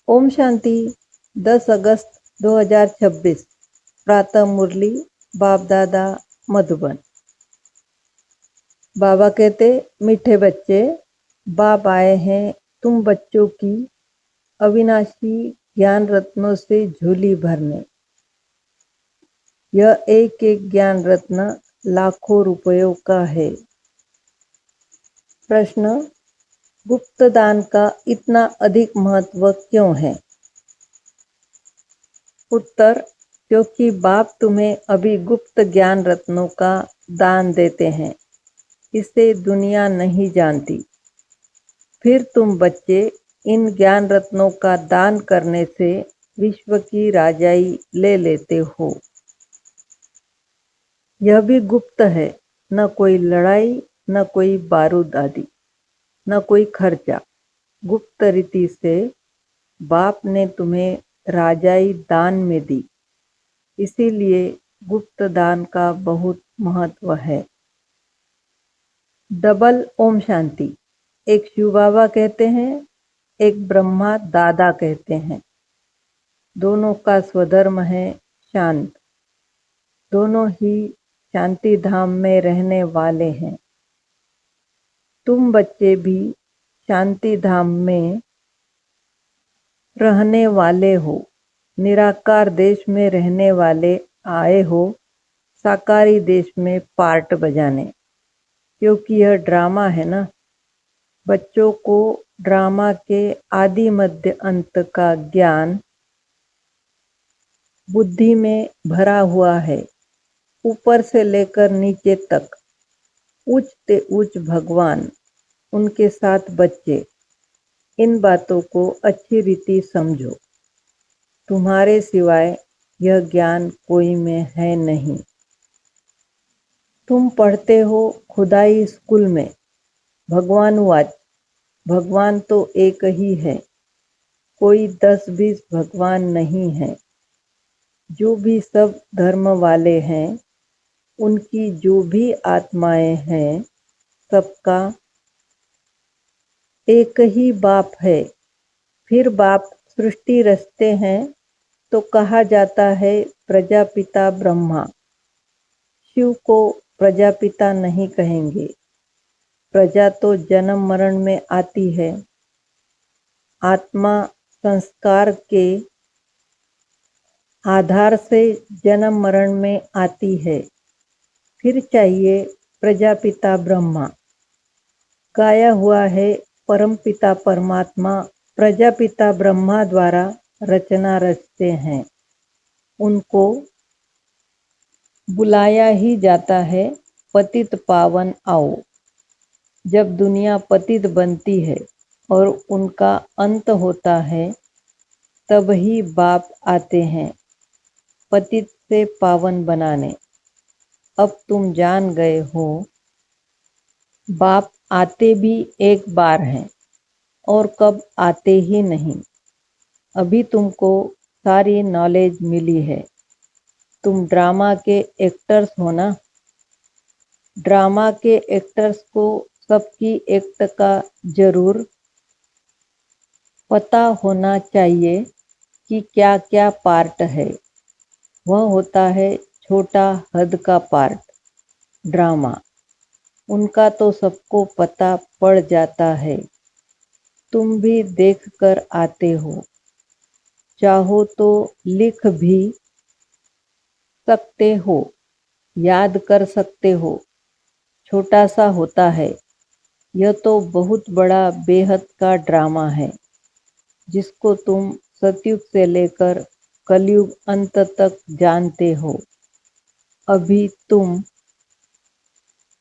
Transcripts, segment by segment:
ओम शांति। 10 अगस्त 2026 प्रातः मुरली बाप दादा मधुबन। बाबा कहते, मीठे बच्चे, बाप आए हैं तुम बच्चों की अविनाशी ज्ञान रत्नों से झोली भरने। यह एक एक ज्ञान रत्न लाखों रुपयों का है। प्रश्न, गुप्त दान का इतना अधिक महत्व क्यों है? उत्तर, क्योंकि बाप तुम्हें अभी गुप्त ज्ञान रत्नों का दान देते हैं। इसे दुनिया नहीं जानती। फिर तुम बच्चे इन ज्ञान रत्नों का दान करने से विश्व की राजाई ले लेते हो। यह भी गुप्त है, न कोई लड़ाई, न कोई बारूद आदि, न कोई खर्चा। गुप्त रीति से बाप ने तुम्हें राजाई दान में दी, इसीलिए गुप्त दान का बहुत महत्व है। डबल ओम शांति। एक शिव बाबा कहते हैं, एक ब्रह्मा दादा कहते हैं। दोनों का स्वधर्म है शांत। दोनों ही शांति धाम में रहने वाले हैं। तुम बच्चे भी शांति धाम में रहने वाले हो। निराकार देश में रहने वाले आए हो साकारी देश में पार्ट बजाने, क्योंकि यह ड्रामा है ना। बच्चों को ड्रामा के आदि मध्य अंत का ज्ञान बुद्धि में भरा हुआ है। ऊपर से लेकर नीचे तक, उच्च से उच्च भगवान, उनके साथ बच्चे। इन बातों को अच्छी रीति समझो। तुम्हारे सिवाय यह ज्ञान कोई में है नहीं। तुम पढ़ते हो खुदाई स्कूल में। भगवानुवाच, भगवान तो एक ही है, कोई 10-20 भगवान नहीं है। जो भी सब धर्म वाले हैं, उनकी जो भी आत्माएं हैं, सबका एक ही बाप है। फिर बाप सृष्टि रचते हैं तो कहा जाता है प्रजापिता ब्रह्मा। शिव को प्रजापिता नहीं कहेंगे। प्रजा तो जन्म मरण में आती है। आत्मा संस्कार के आधार से जन्म मरण में आती है। फिर चाहिए प्रजापिता ब्रह्मा। गाया हुआ है परमपिता परमात्मा प्रजापिता ब्रह्मा द्वारा रचना रचते हैं। उनको बुलाया ही जाता है पतित पावन आओ। जब दुनिया पतित बनती है और उनका अंत होता है, तब ही बाप आते हैं पतित से पावन बनाने। अब तुम जान गए हो, बाप आते भी एक बार हैं और कब आते ही नहीं। अभी तुमको सारी नॉलेज मिली है। तुम ड्रामा के एक्टर्स हो ना। ड्रामा के एक्टर्स को सबकी एक्ट का जरूर पता होना चाहिए कि क्या क्या पार्ट है। वह होता है छोटा हद का पार्ट, ड्रामा। उनका तो सबको पता पड़ जाता है। तुम भी देख कर आते हो। चाहो तो लिख भी सकते हो, याद कर सकते हो। छोटा सा होता है। यह तो बहुत बड़ा बेहद का ड्रामा है, जिसको तुम सतयुग से लेकर कलयुग अंत तक जानते हो। अभी तुम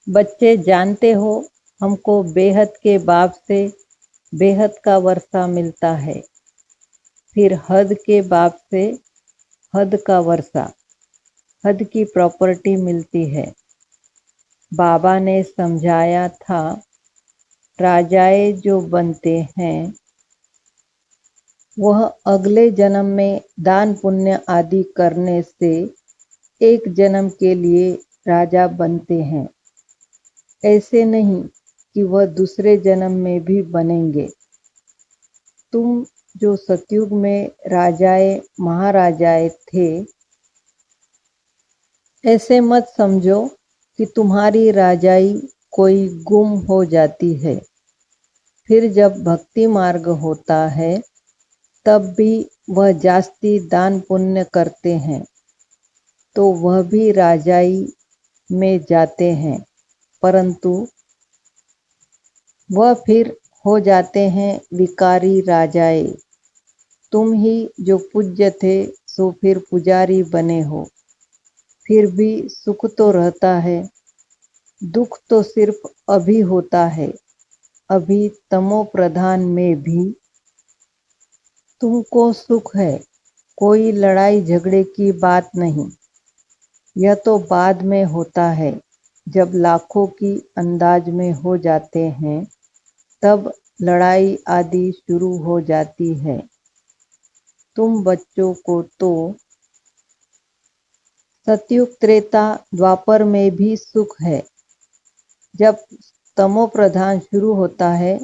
बच्चे जानते हो, हमको बेहद के बाप से बेहद का वर्षा मिलता है। फिर हद के बाप से हद का वर्षा, हद की प्रॉपर्टी मिलती है। बाबा ने समझाया था, राजाए जो बनते हैं, वह अगले जन्म में दान पुण्य आदि करने से एक जन्म के लिए राजा बनते हैं। ऐसे नहीं कि वह दूसरे जन्म में भी बनेंगे। तुम जो सतयुग में राजाए महाराजाए थे, ऐसे मत समझो कि तुम्हारी राजाई कोई गुम हो जाती है। फिर जब भक्ति मार्ग होता है तब भी वह जास्ती दान पुण्य करते हैं तो वह भी राजाई में जाते हैं, परंतु वह फिर हो जाते हैं विकारी राजाए। तुम ही जो पूज्य थे सो फिर पुजारी बने हो। फिर भी सुख तो रहता है, दुख तो सिर्फ अभी होता है। अभी तमो प्रधान में भी तुमको सुख है, कोई लड़ाई झगड़े की बात नहीं। यह तो बाद में होता है, जब लाखों की अंदाज में हो जाते हैं तब लड़ाई आदि शुरू हो जाती है। तुम बच्चों को तो सतयुग त्रेता द्वापर में भी सुख है। जब तमो प्रधान शुरू होता है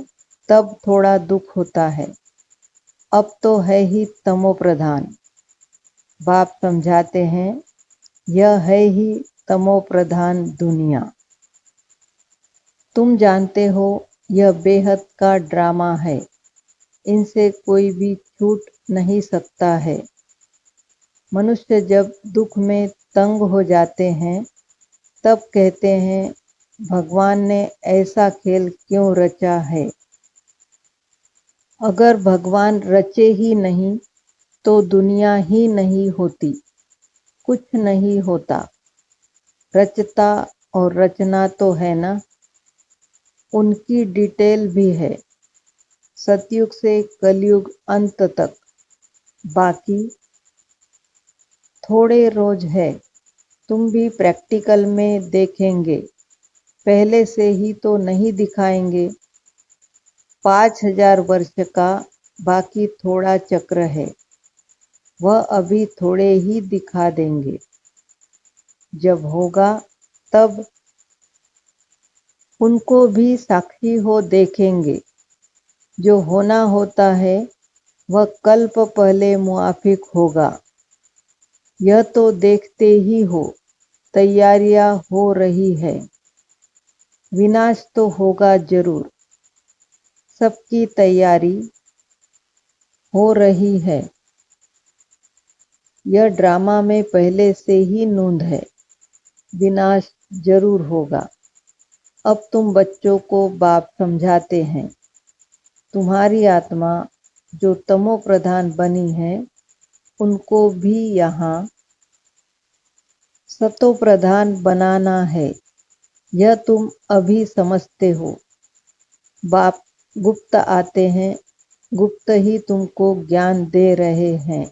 तब थोड़ा दुख होता है। अब तो है ही तमो प्रधान। बाप समझाते हैं, यह है ही तमो प्रधान दुनिया। तुम जानते हो यह बेहद का ड्रामा है, इनसे कोई भी छूट नहीं सकता है। मनुष्य जब दुख में तंग हो जाते हैं तब कहते हैं भगवान ने ऐसा खेल क्यों रचा है। अगर भगवान रचे ही नहीं तो दुनिया ही नहीं होती, कुछ नहीं होता। रचता और रचना तो है ना, उनकी डिटेल भी है, सतयुग से कलयुग अंत तक। बाकी थोड़े रोज है, तुम भी प्रैक्टिकल में देखेंगे, पहले से ही तो नहीं दिखाएंगे। 5000 वर्ष का बाकी थोड़ा चक्र है, वह अभी थोड़े ही दिखा देंगे। जब होगा तब उनको भी साक्षी हो देखेंगे। जो होना होता है वह कल्प पहले मुआफिक होगा। यह तो देखते ही हो, तैयारियां हो रही है। विनाश तो होगा जरूर, सबकी तैयारी हो रही है। यह ड्रामा में पहले से ही नूंद है, विनाश जरूर होगा। अब तुम बच्चों को बाप समझाते हैं, तुम्हारी आत्मा जो तमो प्रधान बनी है उनको भी यहाँ सतो प्रधान बनाना है। यह तुम अभी समझते हो। बाप गुप्त आते हैं, गुप्त ही तुमको ज्ञान दे रहे हैं।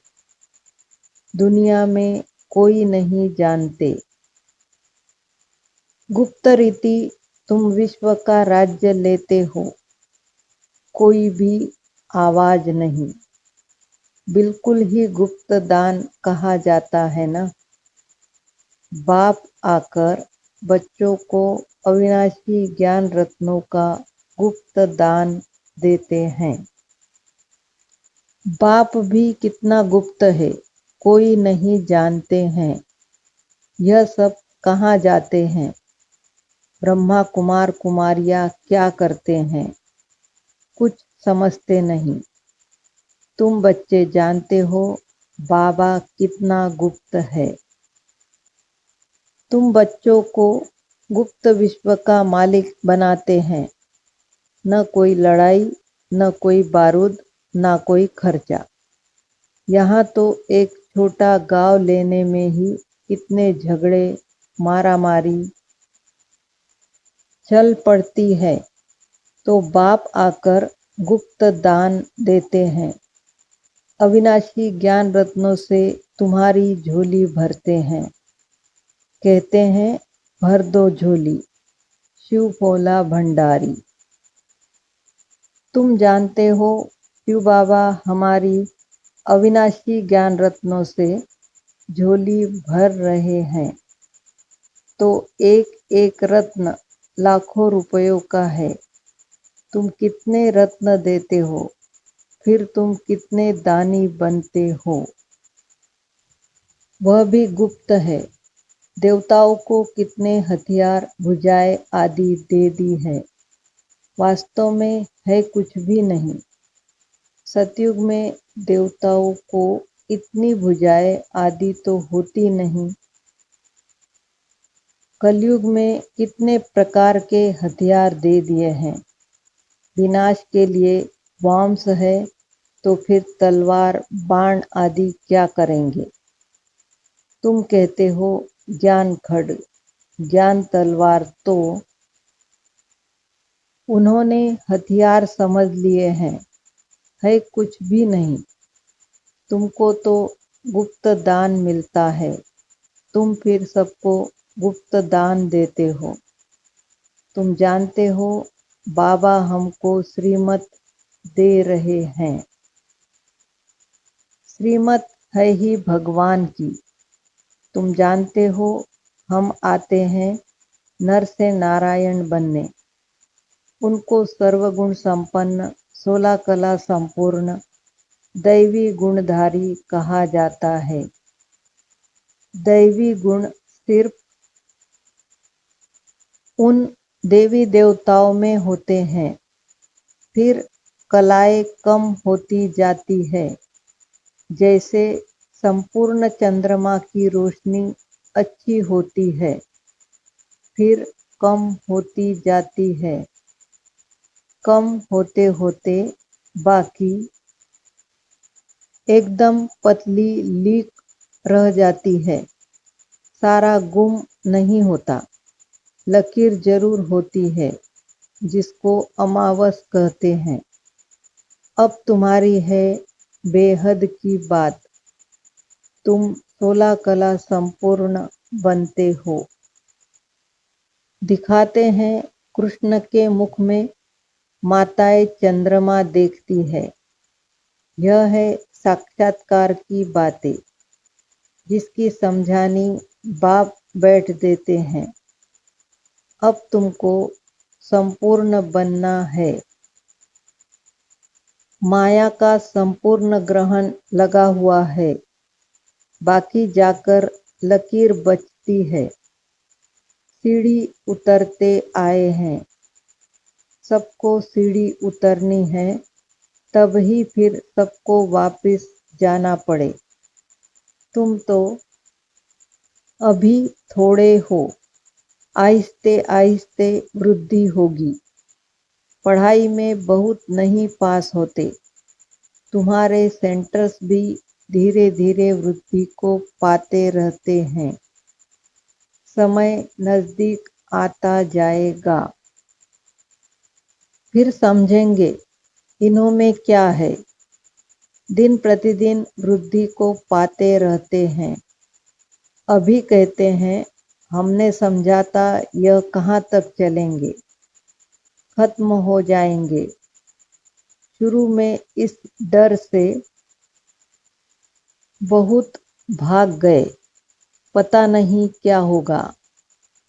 दुनिया में कोई नहीं जानते। गुप्त रीति तुम विश्व का राज्य लेते हो, कोई भी आवाज नहीं। बिल्कुल ही गुप्त दान कहा जाता है ना। बाप आकर बच्चों को अविनाशी ज्ञान रत्नों का गुप्त दान देते हैं। बाप भी कितना गुप्त है, कोई नहीं जानते हैं। यह सब कहाँ जाते हैं, ब्रह्मा कुमार कुमारियाँ क्या करते हैं, कुछ समझते नहीं। तुम बच्चे जानते हो बाबा कितना गुप्त है। तुम बच्चों को गुप्त विश्व का मालिक बनाते हैं। न कोई लड़ाई, न कोई बारूद, न कोई खर्चा। यहाँ तो एक छोटा गांव लेने में ही कितने झगड़े मारामारी चल पड़ती है, तो बाप आकर गुप्त दान देते हैं। अविनाशी ज्ञान रत्नों से तुम्हारी झोली भरते हैं। कहते हैं भर दो झोली, शिव बोला भंडारी। तुम जानते हो शिव बाबा हमारी अविनाशी ज्ञान रत्नों से झोली भर रहे हैं। तो एक एक रत्न लाखों रुपयों का है। तुम कितने रत्न देते हो, फिर तुम कितने दानी बनते हो। वह भी गुप्त है। देवताओं को कितने हथियार भुजाएं आदि दे दी है। वास्तव में है कुछ भी नहीं। सतयुग में देवताओं को इतनी भुजाएं आदि तो होती नहीं। कलयुग में कितने प्रकार के हथियार दे दिए हैं। विनाश के लिए वाम्स है तो फिर तलवार बाण आदि क्या करेंगे। तुम कहते हो ज्ञान खड्ग, ज्ञान तलवार, तो उन्होंने हथियार समझ लिए हैं, है कुछ भी नहीं। तुमको तो गुप्त दान मिलता है, तुम फिर सबको गुप्त दान देते हो। तुम जानते हो बाबा हमको श्रीमत दे रहे हैं। श्रीमत है ही भगवान की। तुम जानते हो हम आते हैं नर से नारायण बनने। उनको सर्वगुण संपन्न, 16 कला संपूर्ण, दैवी गुणधारी कहा जाता है। दैवी गुण सिर्फ उन देवी देवताओं में होते हैं। फिर कलाएं कम होती जाती है। जैसे संपूर्ण चंद्रमा की रोशनी अच्छी होती है, फिर कम होती जाती है। कम होते होते बाकी एकदम पतली लीक रह जाती है। सारा गुम नहीं होता, लकीर जरूर होती है, जिसको अमावस कहते हैं। अब तुम्हारी है बेहद की बात। तुम 16 कला संपूर्ण बनते हो। दिखाते हैं कृष्ण के मुख में माताएं चंद्रमा देखती है। यह है साक्षात्कार की बातें, जिसकी समझानी बाप बैठ देते हैं। अब तुमको संपूर्ण बनना है। माया का संपूर्ण ग्रहण लगा हुआ है, बाकी जाकर लकीर बचती है। सीढ़ी उतरते आए हैं, सबको सीढ़ी उतरनी है, तब ही फिर सबको वापस जाना पड़े। तुम तो अभी थोड़े हो, आहिस्ते आहिस्ते वृद्धि होगी। पढ़ाई में बहुत नहीं पास होते। तुम्हारे सेंटर्स भी धीरे धीरे वृद्धि को पाते रहते हैं। समय नजदीक आता जाएगा, फिर समझेंगे इन्हों में क्या है। दिन प्रतिदिन वृद्धि को पाते रहते हैं। अभी कहते हैं हमने समझा था यह कहाँ तक चलेंगे, खत्म हो जाएंगे। शुरू में इस डर से बहुत भाग गए, पता नहीं क्या होगा,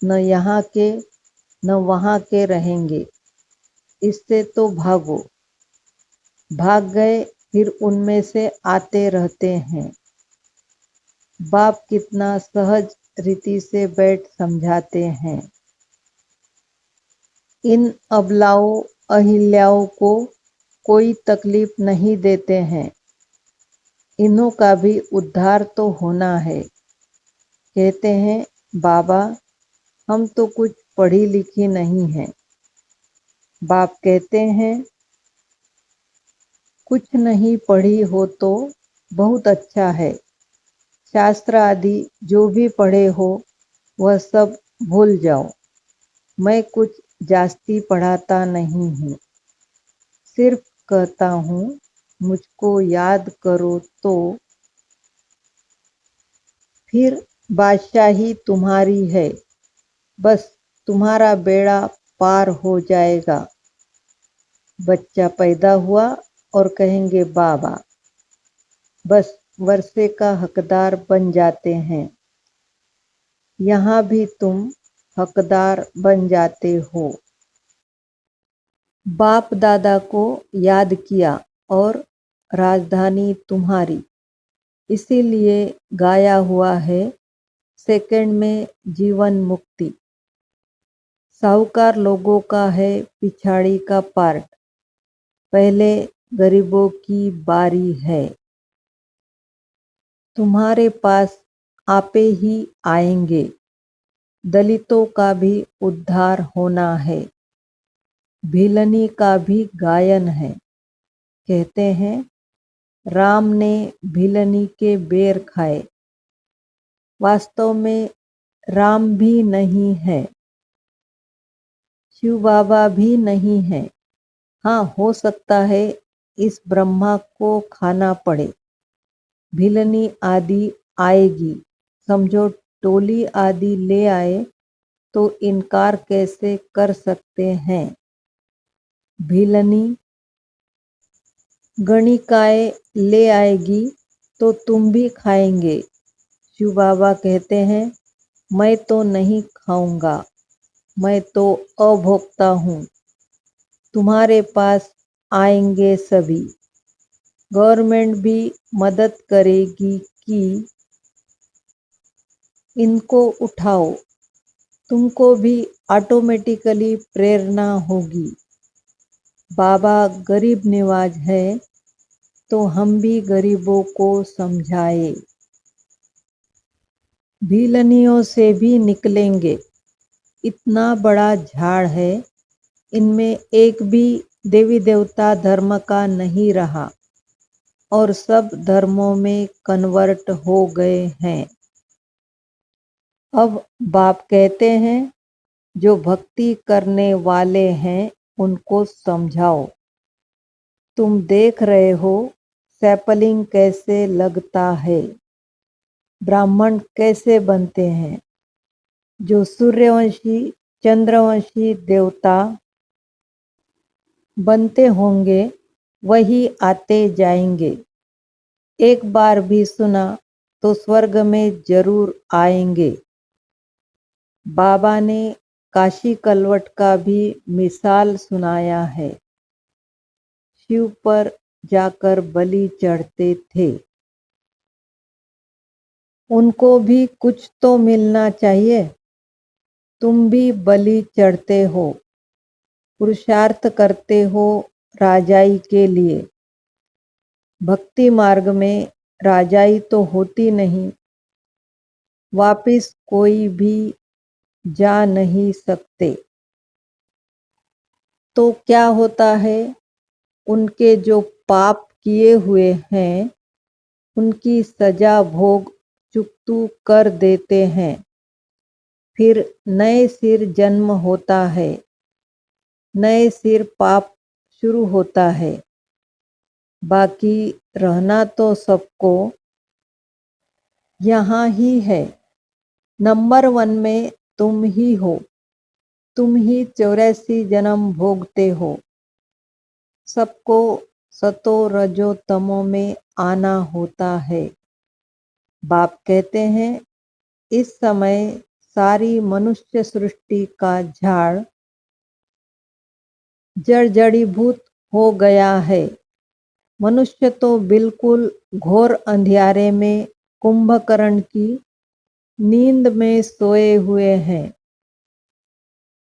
न यहाँ के न वहाँ के रहेंगे, इससे तो भागो। भाग गए, फिर उनमें से आते रहते हैं। बाप कितना सहज रीति से बैठ समझाते हैं। इन अबलाओं अहिल्याओं को कोई तकलीफ नहीं देते हैं। इन्हों का भी उद्धार तो होना है। कहते हैं बाबा हम तो कुछ पढ़ी लिखी नहीं हैं। बाप कहते हैं कुछ नहीं पढ़ी हो तो बहुत अच्छा है। शास्त्र आदि जो भी पढ़े हो वह सब भूल जाओ। मैं कुछ जास्ती पढ़ाता नहीं हूँ, सिर्फ कहता हूँ मुझको याद करो तो फिर बादशाही तुम्हारी है। बस तुम्हारा बेड़ा पार हो जाएगा। बच्चा पैदा हुआ और कहेंगे बाबा, बस वर्षे का हकदार बन जाते हैं। यहाँ भी तुम हकदार बन जाते हो। बाप दादा को याद किया और राजधानी तुम्हारी, इसीलिए गाया हुआ है सेकंड में जीवन मुक्ति। साहूकार लोगों का है पिछाड़ी का पार्ट, पहले गरीबों की बारी है। तुम्हारे पास आपे ही आएंगे, दलितों का भी उद्धार होना है। भिलनी का भी गायन है, कहते हैं राम ने भिलनी के बेर खाए। वास्तव में राम भी नहीं है, शिव बाबा भी नहीं है। हाँ, हो सकता है इस ब्रह्मा को खाना पड़े। भिलनी आदि आएगी, समझो टोली आदि ले आए तो इनकार कैसे कर सकते हैं। भिलनी गणिकाएँ ले आएगी तो तुम भी खाएंगे। शिव बाबा कहते हैं मैं तो नहीं खाऊंगा, मैं तो अभोक्ता हूँ। तुम्हारे पास आएंगे सभी, गवर्नमेंट भी मदद करेगी कि इनको उठाओ। तुमको भी ऑटोमेटिकली प्रेरणा होगी। बाबा गरीब निवाज है तो हम भी गरीबों को समझाए। भिलनियों से भी निकलेंगे, इतना बड़ा झाड़ है, इनमें एक भी देवी देवता धर्म का नहीं रहा और सब धर्मों में कन्वर्ट हो गए हैं। अब बाप कहते हैं जो भक्ति करने वाले हैं उनको समझाओ। तुम देख रहे हो सैपलिंग कैसे लगता है, ब्राह्मण कैसे बनते हैं। जो सूर्यवंशी चंद्रवंशी देवता बनते होंगे वही आते जाएंगे। एक बार भी सुना तो स्वर्ग में जरूर आएंगे। बाबा ने काशी कलवट का भी मिसाल सुनाया है। शिव पर जाकर बलि चढ़ते थे, उनको भी कुछ तो मिलना चाहिए। तुम भी बलि चढ़ते हो, पुरुषार्थ करते हो राजाई के लिए। भक्ति मार्ग में राजाई तो होती नहीं, वापिस कोई भी जा नहीं सकते। तो क्या होता है, उनके जो पाप किए हुए हैं उनकी सजा भोग चुकतू कर देते हैं। फिर नए सिर जन्म होता है, नए सिर पाप शुरू होता है। बाकी रहना तो सबको यहाँ ही है। नंबर 1 में तुम ही हो, तुम ही 84 जन्म भोगते हो। सबको सतो रजो तमो में आना होता है। बाप कहते हैं इस समय सारी मनुष्य सृष्टि का झाड़ जड़ जड़ीभूत हो गया है। मनुष्य तो बिल्कुल घोर अंधियारे में कुंभकर्ण की नींद में सोए हुए हैं।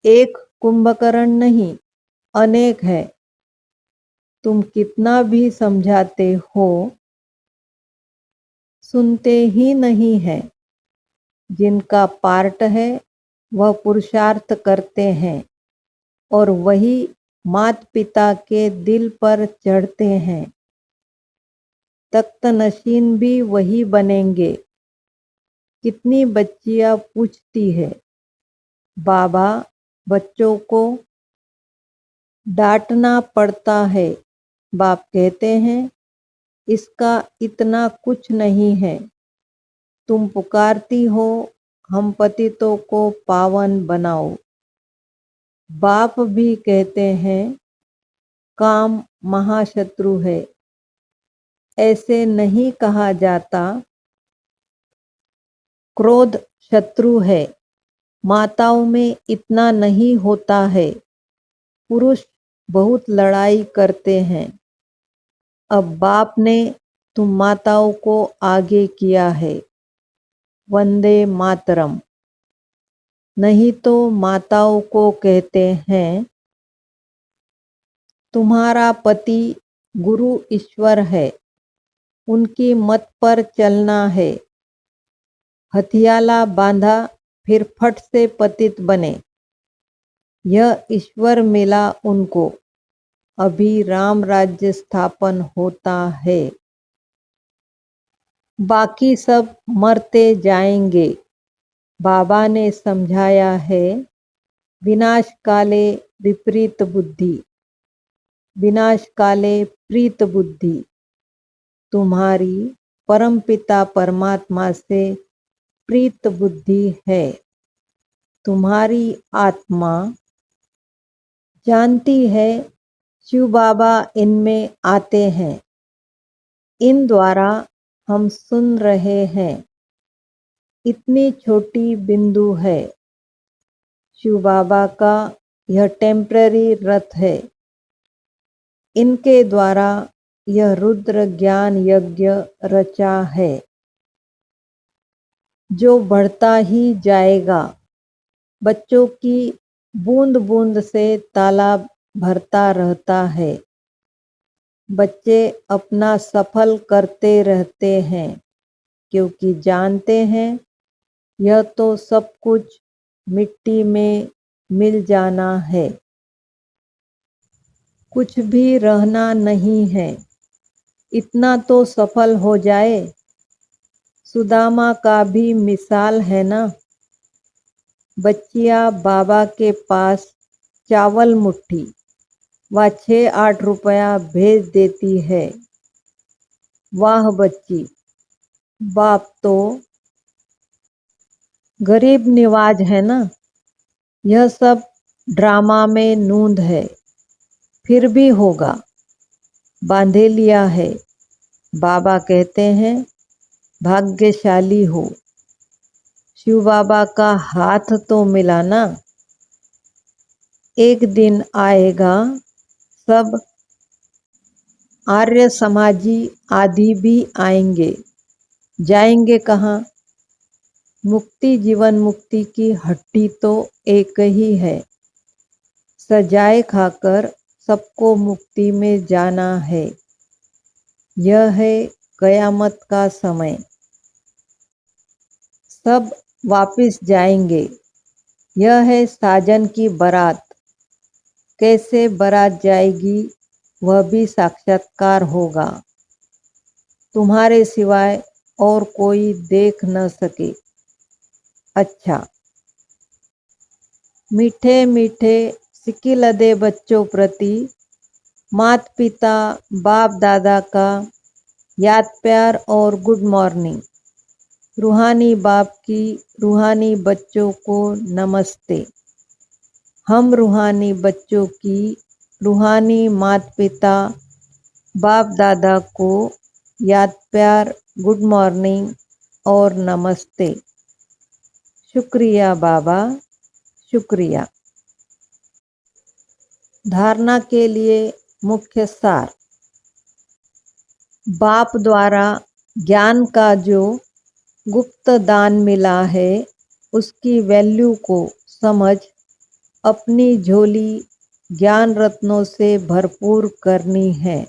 एक कुंभकर्ण नहीं, अनेक है। तुम कितना भी समझाते हो सुनते ही नहीं है। जिनका पार्ट है वह पुरुषार्थ करते हैं और वही मात पिता के दिल पर चढ़ते हैं। तख्त नशीन भी वही बनेंगे। कितनी बच्चियां पूछती है बाबा बच्चों को डांटना पड़ता है। बाप कहते हैं इसका इतना कुछ नहीं है। तुम पुकारती हो हम पतितों को पावन बनाओ। बाप भी कहते हैं काम महाशत्रु है। ऐसे नहीं कहा जाता, क्रोध शत्रु है। माताओं में इतना नहीं होता है। पुरुष बहुत लड़ाई करते हैं। अब बाप ने तुम माताओं को आगे किया है। वंदे मातरम। नहीं तो माताओं को कहते हैं, तुम्हारा पति गुरु ईश्वर है, उनकी मत पर चलना है। हथियाला बांधा फिर फट से पतित बने। यह ईश्वर मिला उनको, अभी राम राज्य स्थापन होता है। बाकी सब मरते जाएंगे। बाबा ने समझाया है, विनाश काले विपरीत बुद्धि, विनाश काले प्रीत बुद्धि। तुम्हारी परमपिता परमात्मा से प्रीत बुद्धि है। तुम्हारी आत्मा जानती है शिव बाबा इनमें आते हैं। इन द्वारा हम सुन रहे हैं। इतनी छोटी बिंदु है। शिव बाबा का यह टेम्पररी रथ है। इनके द्वारा यह रुद्र ज्ञान यज्ञ रचा है, जो बढ़ता ही जाएगा। बच्चों की बूंद बूंद से तालाब भरता रहता है। बच्चे अपना सफल करते रहते हैं, क्योंकि जानते हैं यह तो सब कुछ मिट्टी में मिल जाना है, कुछ भी रहना नहीं है। इतना तो सफल हो जाए। सुदामा का भी मिसाल है ना। बच्चियां बाबा के पास चावल मुट्ठी व 6-8 रुपया भेज देती है। वाह बच्ची, बाप तो गरीब निवाज है ना। यह सब ड्रामा में नूंद है, फिर भी होगा। बांधे लिया है। बाबा कहते हैं, भाग्यशाली हो। शिव बाबा का हाथ तो मिला ना। एक दिन आएगा सब आर्य समाजी आदि भी आएंगे। जाएंगे कहाँ? मुक्ति जीवन मुक्ति की हट्टी तो एक ही है। सजाए खाकर सबको मुक्ति में जाना है। यह है कयामत का समय। सब वापिस जाएंगे। यह है साजन की बारात। कैसे बारात जाएगी वह भी साक्षात्कार होगा। तुम्हारे सिवाय और कोई देख न सके। अच्छा, मीठे मीठे सिकिलदे बच्चों प्रति मात पिता बाप दादा का याद प्यार और गुड मॉर्निंग। रूहानी बाप की रूहानी बच्चों को नमस्ते। हम रूहानी बच्चों की रूहानी मात पिता बाप दादा को याद प्यार गुड मॉर्निंग और नमस्ते। शुक्रिया बाबा, शुक्रिया। धारणा के लिए मुख्य सार। बाप द्वारा ज्ञान का जो गुप्त दान मिला है, उसकी वैल्यू को समझ अपनी झोली ज्ञान रत्नों से भरपूर करनी है।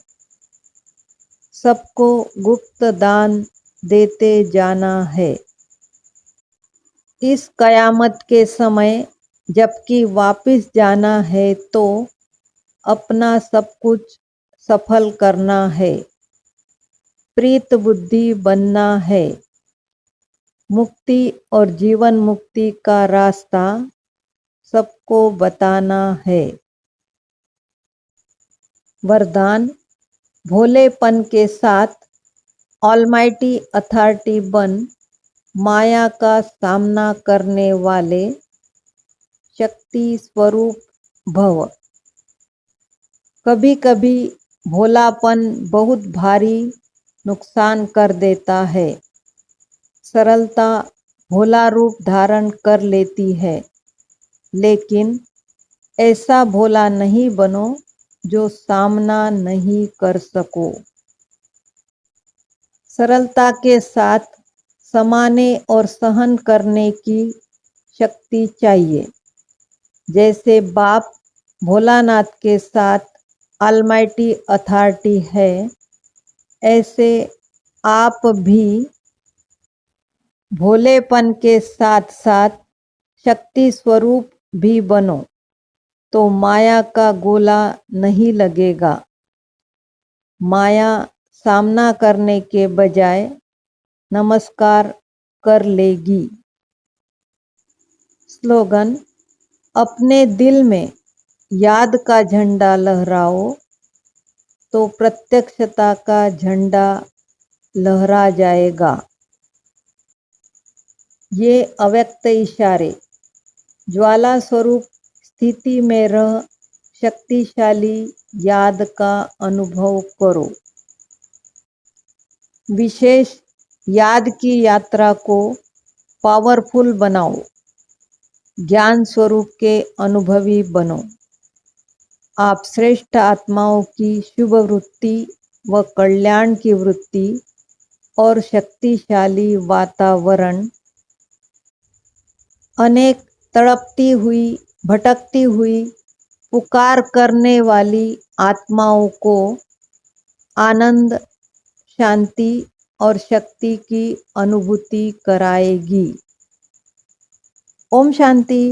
सबको गुप्त दान देते जाना है। इस कयामत के समय जबकि वापिस जाना है तो अपना सब कुछ सफल करना है। प्रीत बुद्धि बनना है। मुक्ति और जीवन मुक्ति का रास्ता सबको बताना है। वरदान, भोलेपन के साथ ऑलमाइटी अथॉरिटी बन माया का सामना करने वाले शक्ति स्वरूप भव। कभी कभी भोलापन बहुत भारी नुकसान कर देता है। सरलता भोला रूप धारण कर लेती है, लेकिन ऐसा भोला नहीं बनो जो सामना नहीं कर सको। सरलता के साथ समाने और सहन करने की शक्ति चाहिए। जैसे बाप भोलानाथ के साथ ऑलमाइटी अथॉरिटी है, ऐसे आप भी भोलेपन के साथ साथ शक्ति स्वरूप भी बनो, तो माया का गोला नहीं लगेगा। माया सामना करने के बजाय नमस्कार कर लेगी। स्लोगन: अपने दिल में याद का झंडा लहराओ, तो प्रत्यक्षता का झंडा लहरा जाएगा। ये अव्यक्त इशारे ज्वाला स्वरूप स्थिति में रह शक्तिशाली याद का अनुभव करो। विशेष याद की यात्रा को पावरफुल बनाओ। ज्ञान स्वरूप के अनुभवी बनो। आप श्रेष्ठ आत्माओं की शुभ वृत्ति व कल्याण की वृत्ति और शक्तिशाली वातावरण, अनेक तड़पती हुई, भटकती हुई, पुकार करने वाली आत्माओं को आनंद, शांति और शक्ति की अनुभूति कराएगी। ओम शांति।